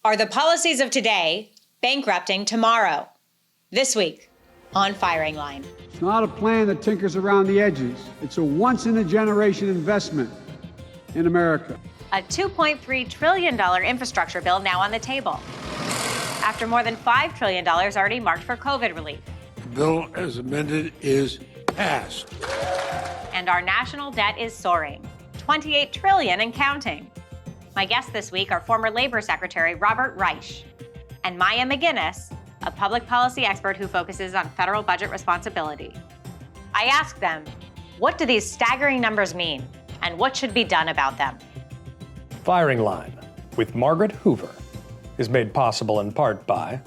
Are the policies of today bankrupting tomorrow? This week on Firing Line. It's not a plan that tinkers around the edges. It's a once-in-a-generation investment in America. A $2.3 trillion infrastructure bill now on the table, after more than $5 trillion already marked for COVID relief. The bill as amended is passed. And our national debt is soaring, $28 trillion and counting. My guests this week are former Labor Secretary Robert Reich and Maya MacGuineas, a public policy expert who focuses on federal budget responsibility. I asked them, what do these staggering numbers mean, and what should be done about them? Firing Line with Margaret Hoover is made possible in part by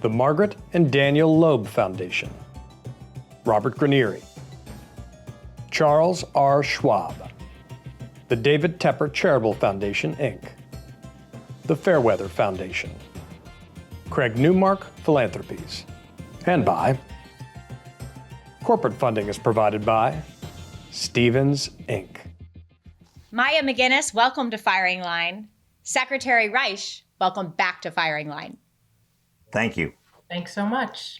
the Margaret and Daniel Loeb Foundation, Robert Granieri, Charles R. Schwab, the David Tepper Charitable Foundation, Inc., the Fairweather Foundation, Craig Newmark Philanthropies, and by corporate funding is provided by Stevens, Inc. Maya MacGuineas, welcome to Firing Line. Secretary Reich, welcome back to Firing Line. Thank you. Thanks so much.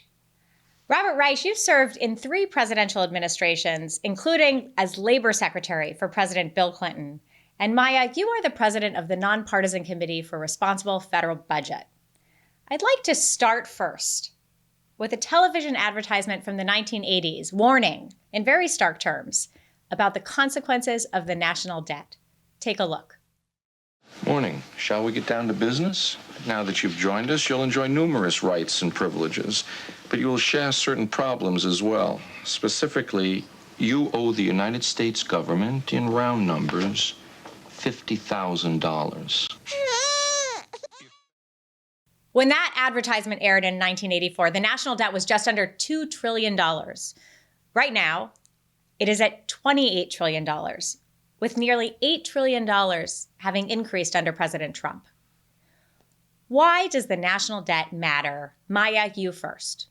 Robert Reich, you've served in 3 presidential administrations, including as Labor Secretary for President Bill Clinton. And Maya, you are the president of the Nonpartisan Committee for Responsible Federal Budget. I'd like to start first with a television advertisement from the 1980s warning, in very stark terms, about the consequences of the national debt. Take a look. Morning. Shall we get down to business? Now that you've joined us, you'll enjoy numerous rights and privileges, but you will share certain problems as well. Specifically, you owe the United States government, in round numbers, $50,000. When that advertisement aired in 1984, the national debt was just under $2 trillion. Right now, it is at $28 trillion, with nearly $8 trillion having increased under President Trump. Why does the national debt matter? Maya, you first.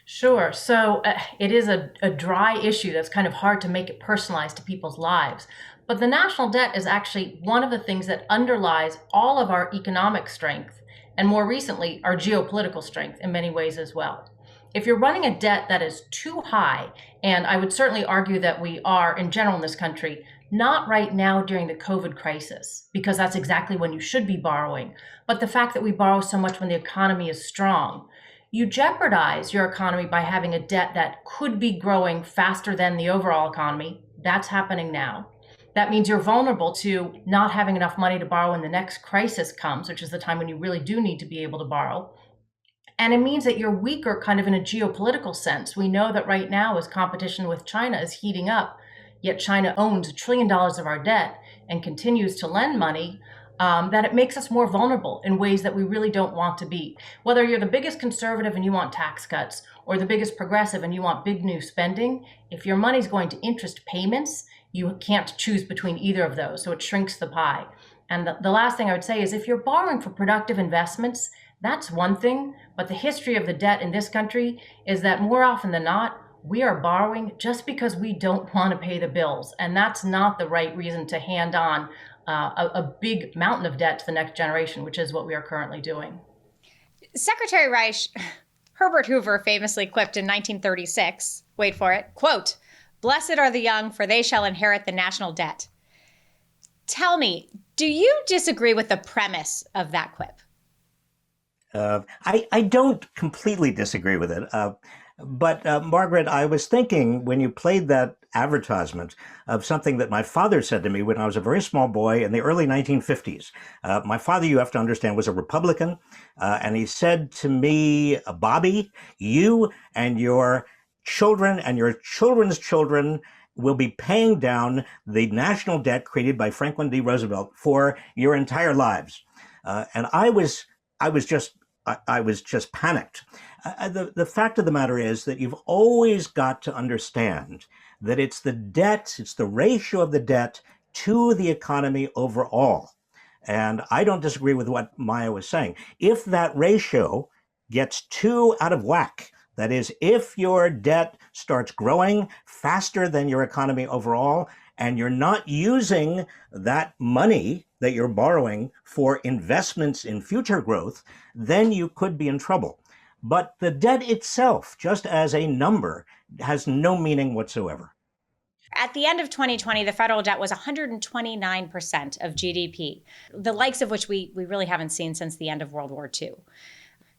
Sure. So it is a dry issue that's kind of hard to make it personalized to people's lives. But the national debt is actually one of the things that underlies all of our economic strength, and more recently, our geopolitical strength in many ways as well. If you're running a debt that is too high, and I would certainly argue that we are in general in this country, not right now during the COVID crisis, because that's exactly when you should be borrowing, but the fact that we borrow so much when the economy is strong, you jeopardize your economy by having a debt that could be growing faster than the overall economy. That's happening now. That means you're vulnerable to not having enough money to borrow when the next crisis comes, which is the time when you really do need to be able to borrow. And it means that you're weaker kind of in a geopolitical sense. We know that right now as competition with China is heating up, yet China owns $1 trillion of our debt and continues to lend money, that it makes us more vulnerable in ways that we really don't want to be. Whether you're the biggest conservative and you want tax cuts, or the biggest progressive and you want big new spending, if your money's going to interest payments, you can't choose between either of those, so it shrinks the pie. And the last thing I would say is if you're borrowing for productive investments, that's one thing, but the history of the debt in this country is that more often than not, we are borrowing just because we don't want to pay the bills. And that's not the right reason to hand on a big mountain of debt to the next generation, which is what we are currently doing. Secretary Reich, Herbert Hoover famously quipped in 1936, wait for it, quote, "Blessed are the young, for they shall inherit the national debt." Tell me, do you disagree with the premise of that quip? I don't completely disagree with it. But Margaret, I was thinking when you played that advertisement of something that my father said to me when I was a very small boy in the early 1950s. My father, you have to understand, was a Republican. And he said to me, "Bobby, you and your children and your children's children will be paying down the national debt created by Franklin D. Roosevelt for your entire lives." And I was just panicked. The fact of the matter is that you've always got to understand that it's the debt, it's the ratio of the debt to the economy overall. And I don't disagree with what Maya was saying. If that ratio gets too out of whack, that is, if your debt starts growing faster than your economy overall, and you're not using that money that you're borrowing for investments in future growth, then you could be in trouble. But the debt itself, just as a number, has no meaning whatsoever. At the end of 2020, the federal debt was 129% of GDP, the likes of which we really haven't seen since the end of World War II.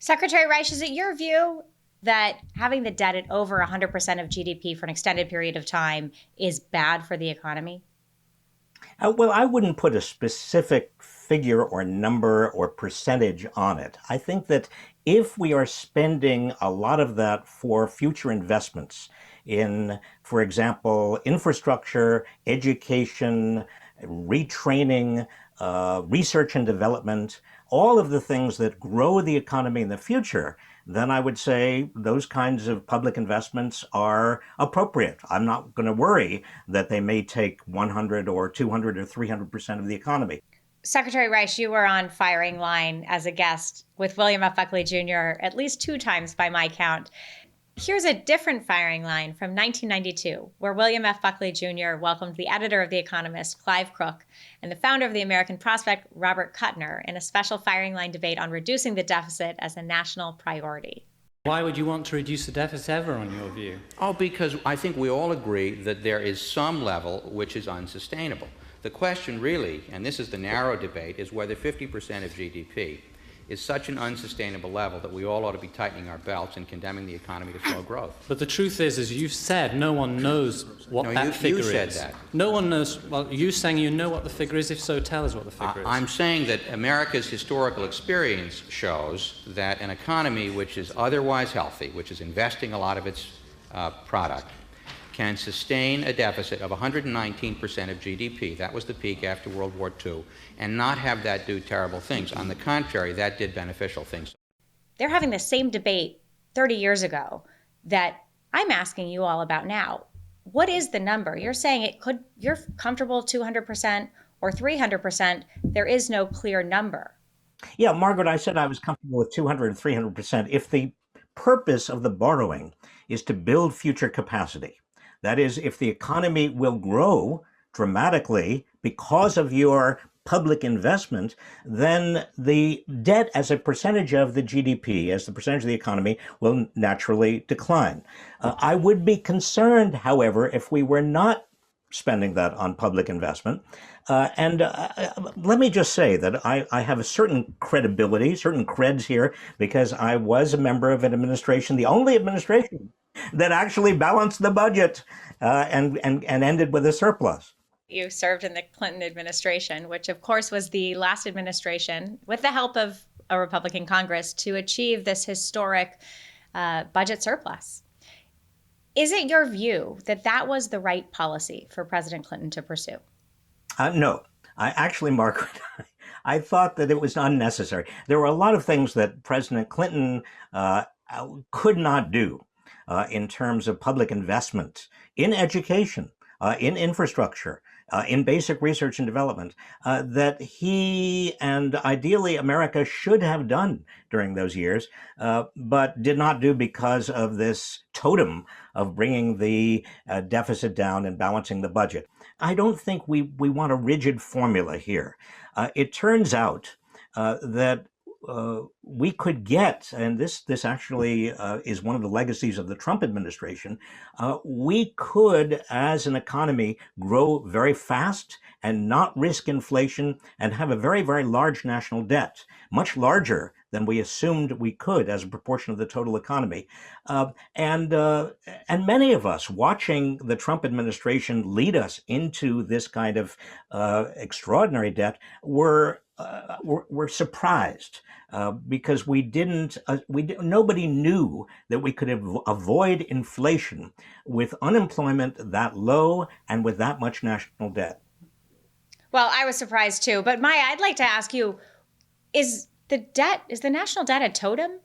Secretary Reich, is it your view that having the debt at over 100% of GDP for an extended period of time is bad for the economy? Well, I wouldn't put a specific figure or number or percentage on it. I think that if we are spending a lot of that for future investments in, for example, infrastructure, education, retraining, research and development, all of the things that grow the economy in the future, then I would say those kinds of public investments are appropriate. I'm not going to worry that they may take 100 or 200 or 300% of the economy. Secretary Reich, you were on Firing Line as a guest with William F. Buckley Jr. at least 2 times by my count. Here's a different firing line from 1992, where William F. Buckley Jr. welcomed the editor of The Economist, Clive Crook, and the founder of the American Prospect, Robert Kuttner, in a special firing line debate on reducing the deficit as a national priority. Why would you want to reduce the deficit ever, on your view? Oh, because I think we all agree that there is some level which is unsustainable. The question really, and this is the narrow debate, is whether 50% of GDP is such an unsustainable level that we all ought to be tightening our belts and condemning the economy to slow growth. But the truth is, as you've said, no one knows what that figure is. You said that. No one knows. Well, you're saying you know what the figure is. If so, tell us what the figure is. I'm saying that America's historical experience shows that an economy which is otherwise healthy, which is investing a lot of its product, can sustain a deficit of 119% of GDP. That was the peak after World War II, and not have that do terrible things. On the contrary, that did beneficial things. They're having the same debate 30 years ago that I'm asking you all about now. What is the number? You're saying you're comfortable 200% or 300%. There is no clear number. Yeah, Margaret, I said I was comfortable with 200 and 300% if the purpose of the borrowing is to build future capacity. That is, if the economy will grow dramatically because of your public investment, then the debt as a percentage of the GDP, as the percentage of the economy, will naturally decline. I would be concerned, however, if we were not spending that on public investment. Let me just say that I have a certain credibility, certain creds here, because I was a member of an administration, the only administration that actually balanced the budget and ended with a surplus. You served in the Clinton administration, which of course was the last administration, with the help of a Republican Congress, to achieve this historic budget surplus. Is it your view that that was the right policy for President Clinton to pursue? No. Margaret, I thought that it was unnecessary. There were a lot of things that President Clinton could not do in terms of public investment in education, in infrastructure, in basic research and development, that he and ideally America should have done during those years, but did not do because of this totem of bringing the deficit down and balancing the budget. I don't think we want a rigid formula here. It turns out that we could get, and this actually is one of the legacies of the Trump administration, we could, as an economy, grow very fast and not risk inflation and have a very, very large national debt, much larger than we assumed we could as a proportion of the total economy. And many of us watching the Trump administration lead us into this kind of extraordinary debt were surprised because nobody knew that we could avoid inflation with unemployment that low and with that much national debt. Well, I was surprised too. But Maya, I'd like to ask you, is the national debt a totem?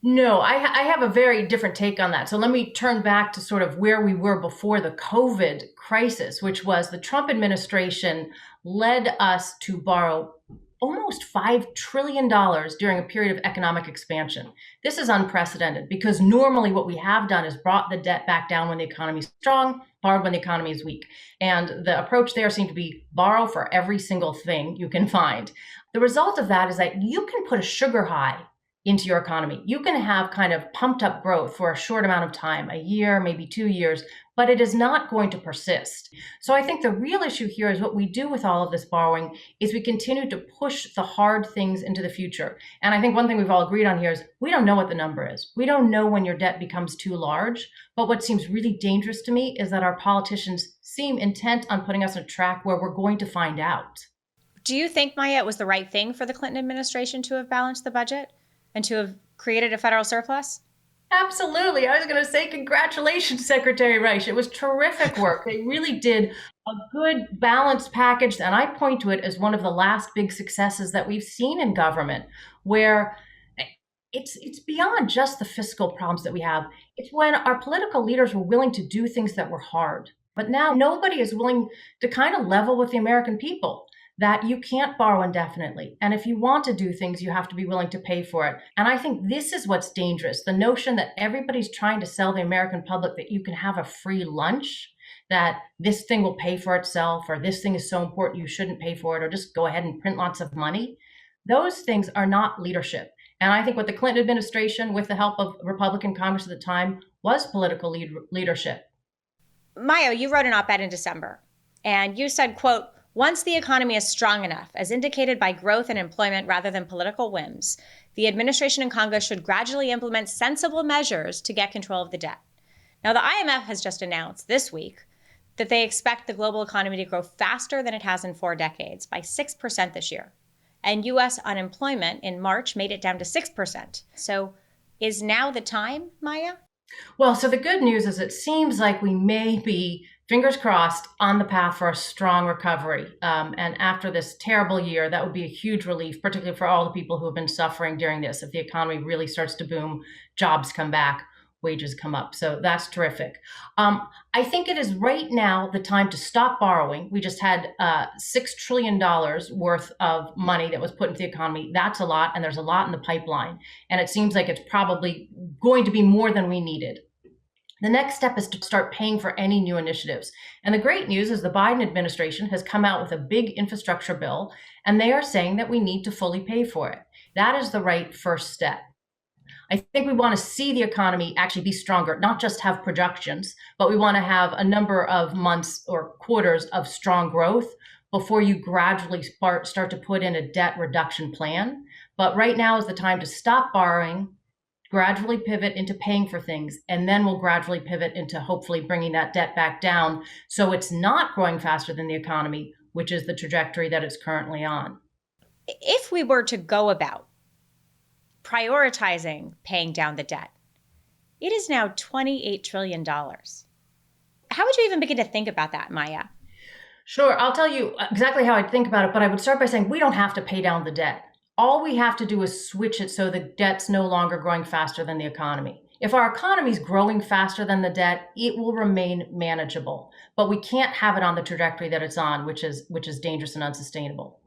No, I have a very different take on that. So let me turn back to sort of where we were before the COVID crisis, which was the Trump administration led us to borrow almost $5 trillion during a period of economic expansion. This is unprecedented because normally what we have done is brought the debt back down when the economy is strong, borrowed when the economy is weak. And the approach there seems to be borrow for every single thing you can find. The result of that is that you can put a sugar high into your economy. You can have kind of pumped up growth for a short amount of time, a year, maybe 2 years, but it is not going to persist. So I think the real issue here is what we do with all of this borrowing is we continue to push the hard things into the future. And I think one thing we've all agreed on here is we don't know what the number is. We don't know when your debt becomes too large. But what seems really dangerous to me is that our politicians seem intent on putting us on a track where we're going to find out. Do you think, Maya, it was the right thing for the Clinton administration to have balanced the budget and to have created a federal surplus? Absolutely. I was going to say congratulations, Secretary Reich. It was terrific work. They really did a good balanced package, and I point to it as one of the last big successes that we've seen in government, where it's beyond just the fiscal problems that we have. It's when our political leaders were willing to do things that were hard. But now nobody is willing to kind of level with the American people that you can't borrow indefinitely. And if you want to do things, you have to be willing to pay for it. And I think this is what's dangerous. The notion that everybody's trying to sell the American public that you can have a free lunch, that this thing will pay for itself, or this thing is so important you shouldn't pay for it, or just go ahead and print lots of money. Those things are not leadership. And I think what the Clinton administration, with the help of Republican Congress at the time, was political leadership. Maya, you wrote an op-ed in December, and you said, quote, "Once the economy is strong enough, as indicated by growth and employment rather than political whims, the administration and Congress should gradually implement sensible measures to get control of the debt." Now, the IMF has just announced this week that they expect the global economy to grow faster than it has in 4 decades, by 6% this year. And U.S. unemployment in March made it down to 6%. So is now the time, Maya? Well, so the good news is it seems like we may be, fingers crossed, on the path for a strong recovery. And after this terrible year, that would be a huge relief, particularly for all the people who have been suffering during this. If the economy really starts to boom, jobs come back, wages come up. So that's terrific. I think it is right now the time to stop borrowing. We just had $6 trillion worth of money that was put into the economy. That's a lot, and there's a lot in the pipeline. And it seems like it's probably going to be more than we needed. The next step is to start paying for any new initiatives. And the great news is the Biden administration has come out with a big infrastructure bill, and they are saying that we need to fully pay for it. That is the right first step. I think we want to see the economy actually be stronger, not just have projections, but we want to have a number of months or quarters of strong growth before you gradually start to put in a debt reduction plan. But right now is the time to stop borrowing, gradually pivot into paying for things, and then we'll gradually pivot into hopefully bringing that debt back down so it's not growing faster than the economy, which is the trajectory that it's currently on. If we were to go about prioritizing paying down the debt, it is now $28 trillion. How would you even begin to think about that, Maya? Sure, I'll tell you exactly how I'd think about it, but I would start by saying we don't have to pay down the debt. All we have to do is switch it so the debt's no longer growing faster than the economy. If our economy is growing faster than the debt, it will remain manageable, but we can't have it on the trajectory that it's on, which is dangerous and unsustainable.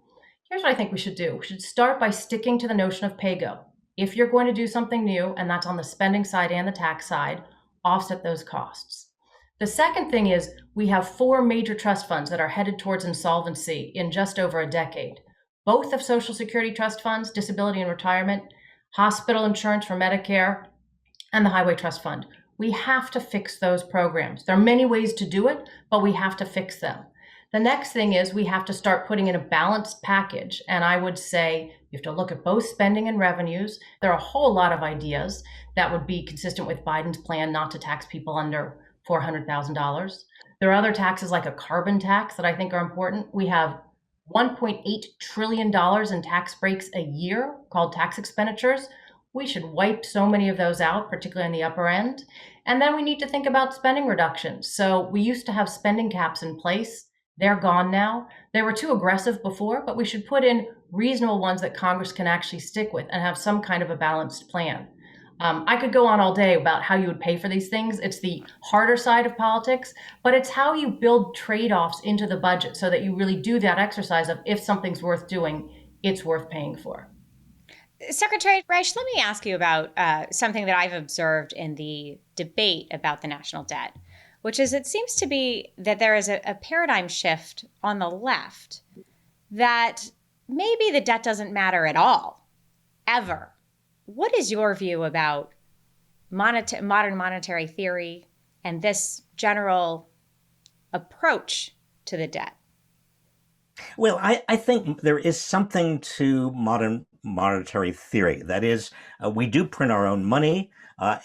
Here's what I think we should do. We should start by sticking to the notion of pay-go. If you're going to do something new, and that's on the spending side and the tax side, offset those costs. The second thing is we have 4 major trust funds that are headed towards insolvency in just over a decade. Both of Social Security trust funds, disability and retirement, hospital insurance for Medicare, and the Highway Trust Fund. We have to fix those programs. There are many ways to do it, but we have to fix them. The next thing is we have to start putting in a balanced package. And I would say you have to look at both spending and revenues. There are a whole lot of ideas that would be consistent with Biden's plan not to tax people under $400,000. There are other taxes like a carbon tax that I think are important. We have $1.8 trillion in tax breaks a year called tax expenditures. We should wipe so many of those out, particularly in the upper end. And then we need to think about spending reductions. So we used to have spending caps in place. They're gone now. They were too aggressive before, but we should put in reasonable ones that Congress can actually stick with and have some kind of a balanced plan. I could go on all day about how you would pay for these things. It's the harder side of politics, but it's how you build trade-offs into the budget so that you really do that exercise of if something's worth doing, it's worth paying for. Secretary Reich, let me ask you about something that I've observed in the debate about the national debt, which is it seems to be that there is a paradigm shift on the left that maybe the debt doesn't matter at all, ever. What is your view about modern monetary theory and this general approach to the debt? Well, I think there is something to modern monetary theory. That is, we do print our own money,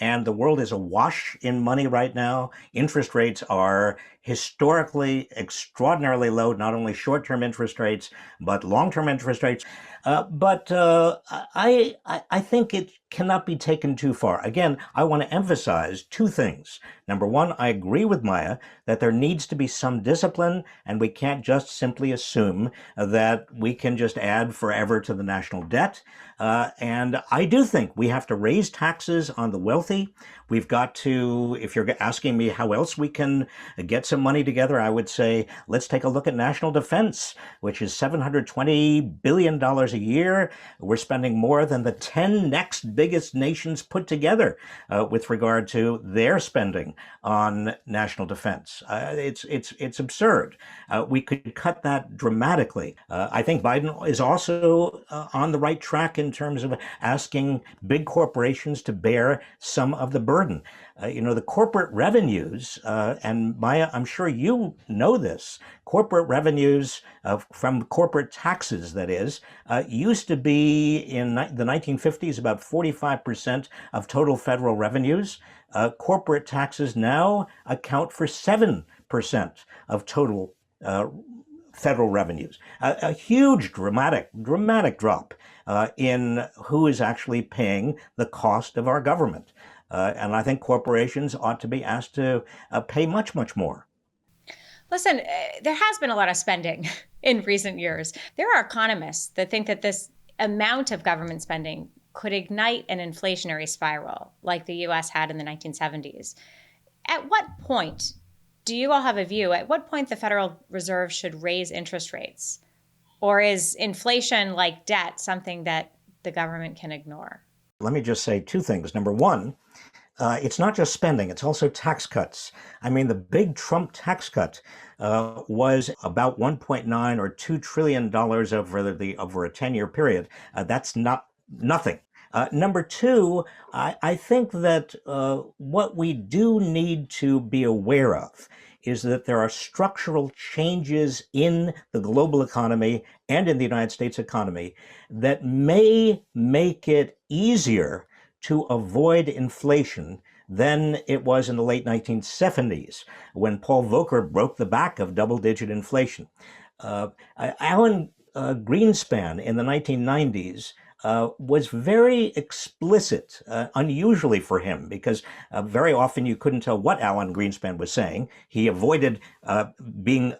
and the world is awash in money right now. Interest rates are historically extraordinarily low, not only short-term interest rates, but long-term interest rates. I think it cannot be taken too far. Again, I want to emphasize two things. Number one, I agree with Maya that there needs to be some discipline, and we can't just simply assume that we can just add forever to the national debt. And I do think we have to raise taxes on the wealthy. We've got to, if you're asking me how else we can get some money together, I would say let's take a look at national defense, which is $720 billion a year. We're spending more than the 10 next biggest nations put together with regard to their spending on national defense. It's absurd. We could cut that dramatically. I think Biden is also on the right track in terms of asking big corporations to bear some of the burden. The corporate revenues, and Maya, I'm sure you know this, corporate revenues from corporate taxes, that is, used to be in the 1950s about 45% of total federal revenues. Corporate taxes now account for 7% of total federal revenues. A huge, dramatic drop in who is actually paying the cost of our government. And I think corporations ought to be asked to pay much, much more. Listen, there has been a lot of spending in recent years. There are economists that think that this amount of government spending could ignite an inflationary spiral like the U.S. had in the 1970s. At what point do you all have a view? At what point the Federal Reserve should raise interest rates? Or is inflation, like debt, something that the government can ignore? Let me just say two things. Number one, it's not just spending, it's also tax cuts. I mean, the big Trump tax cut was about $1.9 or $2 trillion over a 10-year period. That's nothing. Number two, I think that what we do need to be aware of is that there are structural changes in the global economy and in the United States economy that may make it easier to avoid inflation than it was in the late 1970s when Paul Volcker broke the back of double-digit inflation. Alan Greenspan in the 1990s was very explicit, unusually for him, because very often you couldn't tell what Alan Greenspan was saying. He avoided being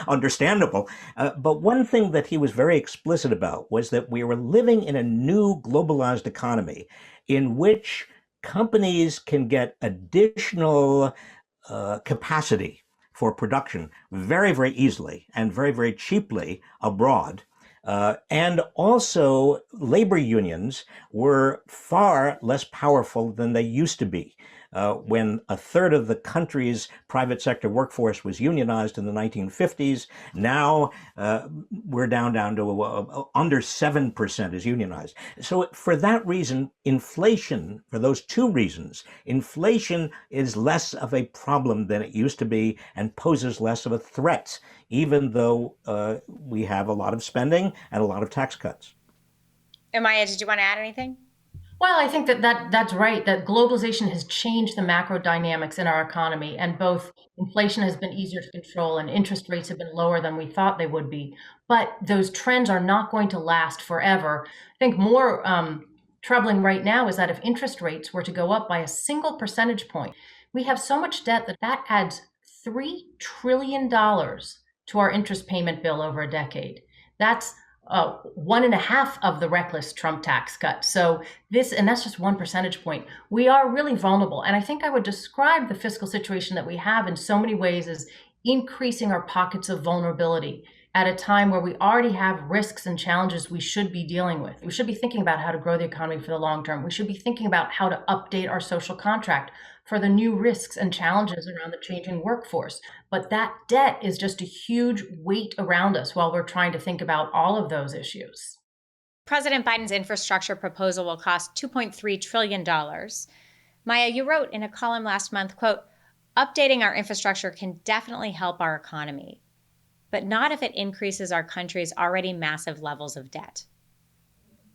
understandable. But one thing that he was very explicit about was that we were living in a new globalized economy in which companies can get additional capacity for production very, very easily and very, very cheaply abroad. And also, labor unions were far less powerful than they used to be. When a third of the country's private sector workforce was unionized in the 1950s, now we're down to under 7% is unionized. So for that reason, inflation, for those two reasons, inflation is less of a problem than it used to be and poses less of a threat, even though we have a lot of spending and a lot of tax cuts. Maya, did you want to add anything? Well, I think that's right, that globalization has changed the macro dynamics in our economy, and both inflation has been easier to control and interest rates have been lower than we thought they would be. But those trends are not going to last forever. I think more troubling right now is that if interest rates were to go up by a single percentage point, we have so much debt that adds $3 trillion to our interest payment bill over a decade. That's 1.5 of the reckless Trump tax cut. So and that's just 1 percentage point. We are really vulnerable. And I think I would describe the fiscal situation that we have in so many ways as increasing our pockets of vulnerability. at a time where we already have risks and challenges we should be dealing with. We should be thinking about how to grow the economy for the long term. We should be thinking about how to update our social contract for the new risks and challenges around the changing workforce. But that debt is just a huge weight around us while we're trying to think about all of those issues. President Biden's infrastructure proposal will cost $2.3 trillion. Maya, you wrote in a column last month, quote, "Updating our infrastructure can definitely help our economy, but not if it increases our country's already massive levels of debt."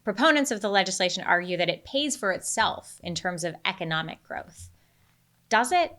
Proponents of the legislation argue that it pays for itself in terms of economic growth. Does it?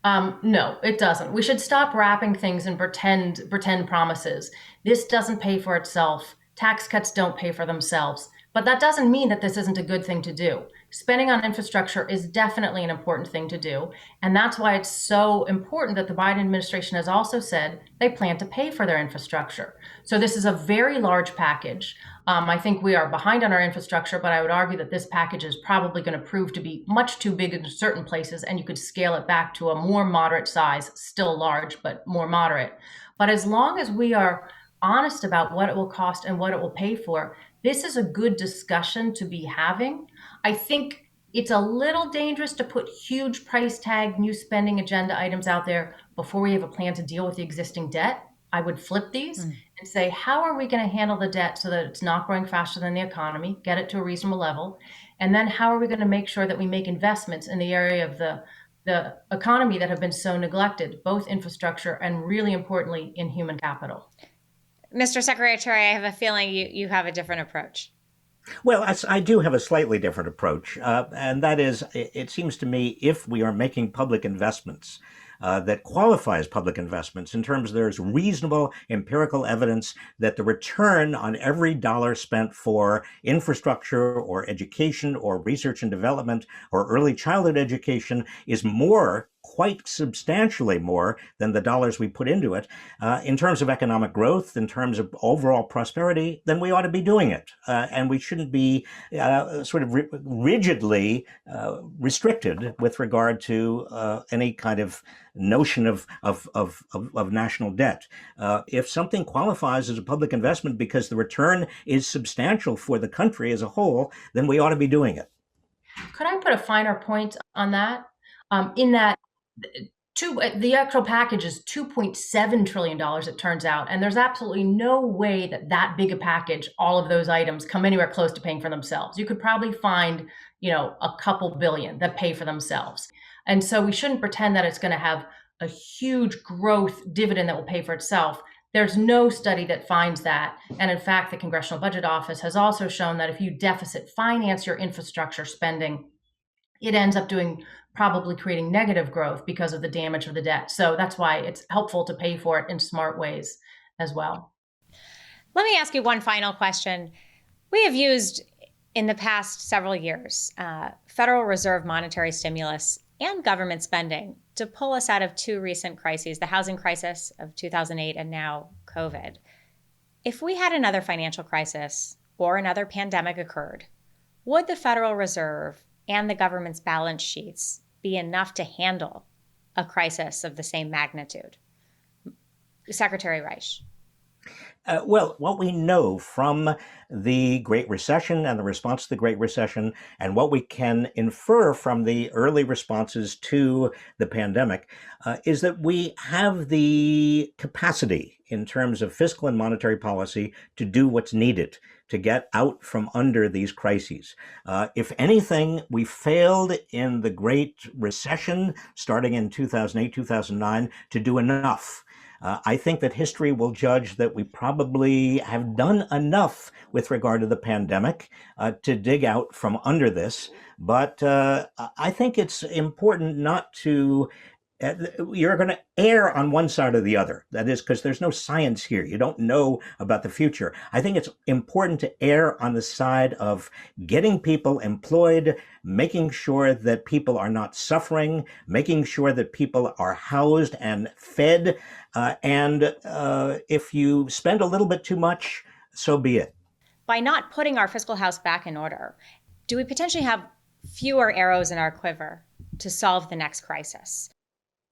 No, it doesn't. We should stop wrapping things in pretend promises. This doesn't pay for itself. Tax cuts don't pay for themselves. But that doesn't mean that this isn't a good thing to do. Spending on infrastructure is definitely an important thing to do. And that's why it's so important that the Biden administration has also said they plan to pay for their infrastructure. So this is a very large package. I think we are behind on our infrastructure, but I would argue that this package is probably going to prove to be much too big in certain places, and you could scale it back to a more moderate size, still large, but more moderate. But as long as we are honest about what it will cost and what it will pay for, this is a good discussion to be having. I think it's a little dangerous to put huge price tag, new spending agenda items out there before we have a plan to deal with the existing debt. I would flip these and say, how are we going to handle the debt so that it's not growing faster than the economy, get it to a reasonable level? And then how are we going to make sure that we make investments in the area of the economy that have been so neglected, both infrastructure and really importantly in human capital? Mr. Secretary, I have a feeling you have a different approach. Well, I do have a slightly different approach, and that is, it seems to me, if we are making public investments that qualifies public investments in terms of there's reasonable empirical evidence that the return on every dollar spent for infrastructure or education or research and development or early childhood education is more, quite substantially more than the dollars we put into it, in terms of economic growth, in terms of overall prosperity, then we ought to be doing it. And we shouldn't be sort of rigidly restricted with regard to any kind of notion of national debt. If something qualifies as a public investment because the return is substantial for the country as a whole, then we ought to be doing it. Could I put a finer point on that? In that the actual package is $2.7 trillion, it turns out. And there's absolutely no way that big a package, all of those items come anywhere close to paying for themselves. You could probably find, a couple billion that pay for themselves. And so we shouldn't pretend that it's going to have a huge growth dividend that will pay for itself. There's no study that finds that. And in fact, the Congressional Budget Office has also shown that if you deficit finance your infrastructure spending, it ends up probably creating negative growth because of the damage of the debt. So that's why it's helpful to pay for it in smart ways as well. Let me ask you one final question. We have used in the past several years Federal Reserve monetary stimulus and government spending to pull us out of two recent crises, the housing crisis of 2008 and now COVID. If we had another financial crisis or another pandemic occurred, would the Federal Reserve and the government's balance sheets be enough to handle a crisis of the same magnitude? Secretary Reich. Well, what we know from the Great Recession and the response to the Great Recession, and what we can infer from the early responses to the pandemic, is that we have the capacity in terms of fiscal and monetary policy to do what's needed to get out from under these crises. If anything, we failed in the Great Recession, starting in 2008, 2009, to do enough. I think that history will judge that we probably have done enough with regard to the pandemic to dig out from under this. But I think it's important not to you're going to err on one side or the other. That is because there's no science here. You don't know about the future. I think it's important to err on the side of getting people employed, making sure that people are not suffering, making sure that people are housed and fed. And if you spend a little bit too much, so be it. By not putting our fiscal house back in order, do we potentially have fewer arrows in our quiver to solve the next crisis?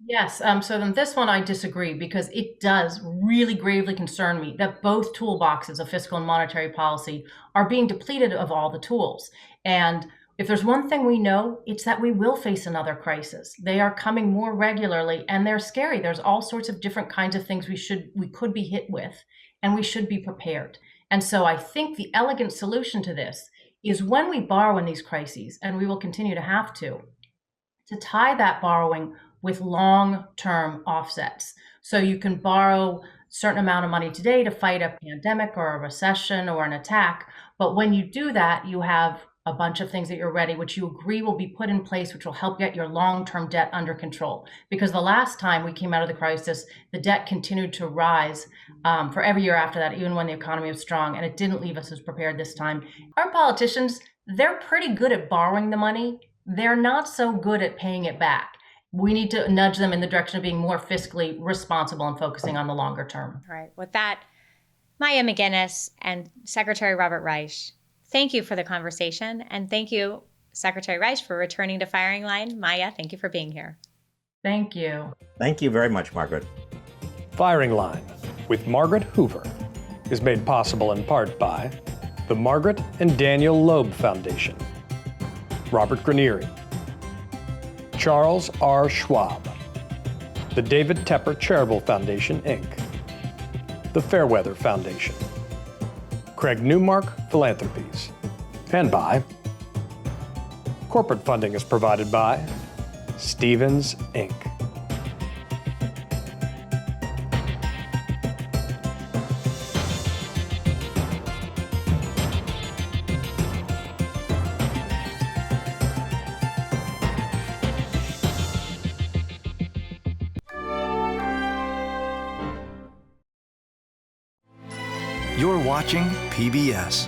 Yes, so then this one I disagree because it does really gravely concern me that both toolboxes of fiscal and monetary policy are being depleted of all the tools. And if there's one thing we know, it's that we will face another crisis. They are coming more regularly and they're scary. There's all sorts of different kinds of things we could be hit with, and we should be prepared. And so I think the elegant solution to this is when we borrow in these crises, and we will continue to have to tie that borrowing with long-term offsets. So you can borrow a certain amount of money today to fight a pandemic or a recession or an attack. But when you do that, you have a bunch of things that you're ready, which you agree will be put in place, which will help get your long-term debt under control. Because the last time we came out of the crisis, the debt continued to rise for every year after that, even when the economy was strong, and it didn't leave us as prepared this time. Our politicians, they're pretty good at borrowing the money. They're not so good at paying it back. We need to nudge them in the direction of being more fiscally responsible and focusing on the longer term. All right. With that, Maya MacGuineas and Secretary Robert Reich, thank you for the conversation. And thank you, Secretary Reich, for returning to Firing Line. Maya, thank you for being here. Thank you. Thank you very much, Margaret. Firing Line with Margaret Hoover is made possible in part by the Margaret and Daniel Loeb Foundation, Robert Granieri, Charles R. Schwab, the David Tepper Charitable Foundation, Inc., the Fairweather Foundation, Craig Newmark Philanthropies, and by corporate funding is provided by Stevens, Inc. You're watching PBS.